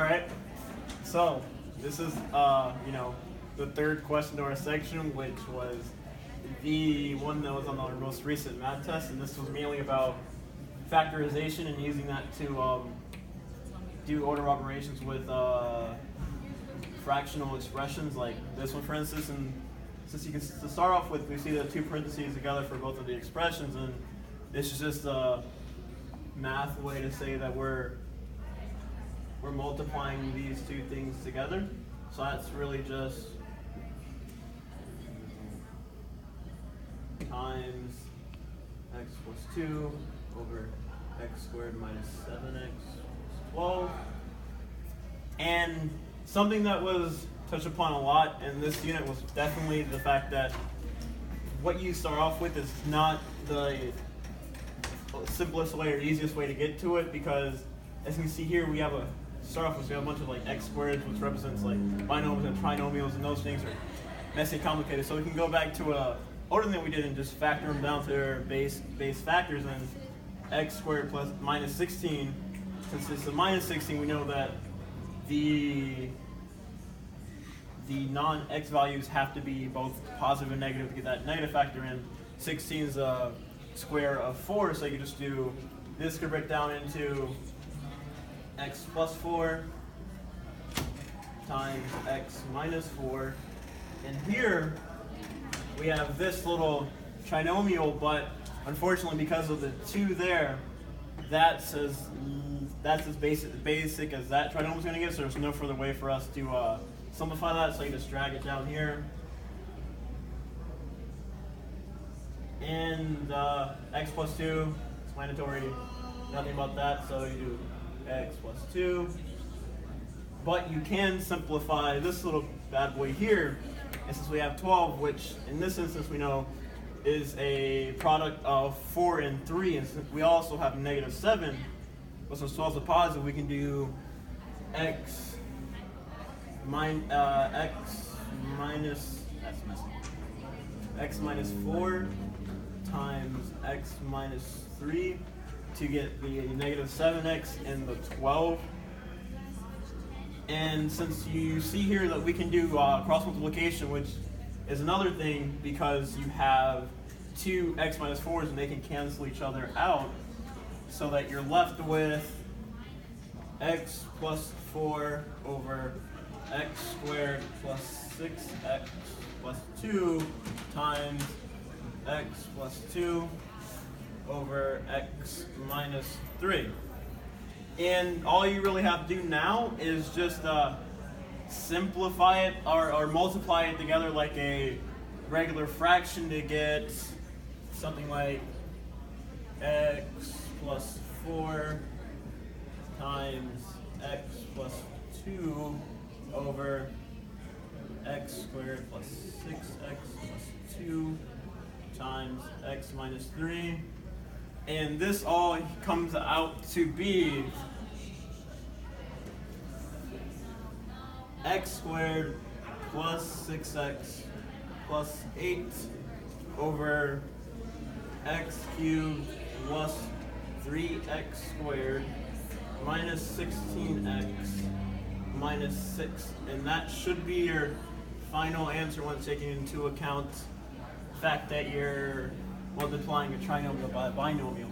All right. So this is the third question to our section, which was the one that was on our most recent math test, and this was mainly about factorization and using that to do order operations with fractional expressions like this one, for instance. And since you can to start off with, we see the two parentheses together for both of the expressions, and this is just a math way to say that we're multiplying these two things together. So that's really just times x plus 2 over x squared minus 7x is 12. And something that was touched upon a lot in this unit was definitely the fact that what you start off with is not the simplest way or easiest way to get to it, because as you can see here, we have a bunch of like x squareds, which represents like binomials and trinomials, and those things are messy and complicated. So we can go back to a order that we did and just factor them down to their base factors, and x squared plus minus 16. Since it's a minus 16, we know that the non-x values have to be both positive and negative to get that negative factor in. 16 is a square of 4, so you can just do this could break down into x plus 4 times x minus 4. And here we have this little trinomial, but unfortunately because of the 2 there, that's as basic as that trinomial is going to get, so there's no further way for us to simplify that, so you just drag it down here. And x plus 2, it's mandatory, nothing about that, so you do x plus 2. But you can simplify this little bad boy here, and since we have 12, which in this instance we know is a product of 4 and 3, and since we also have negative 7, but since 12 is a positive, we can do x minus, x minus 4 times x minus 3 to get the negative 7x and the 12. And since you see here that we can do cross multiplication, which is another thing because you have two x minus 4s and they can cancel each other out, so that you're left with x plus 4 over x squared plus 6x plus 2 times x plus 2 over x minus 3. And all you really have to do now is just simplify it or multiply it together like a regular fraction to get something like x plus 4 times x plus 2 over x squared plus 6x plus 2 times x minus 3. And this all comes out to be x squared plus 6x plus 8 over x cubed plus 3x squared minus 16x minus 6. And that should be your final answer when taking into account the fact that you're multiplying a trinomial by a binomial.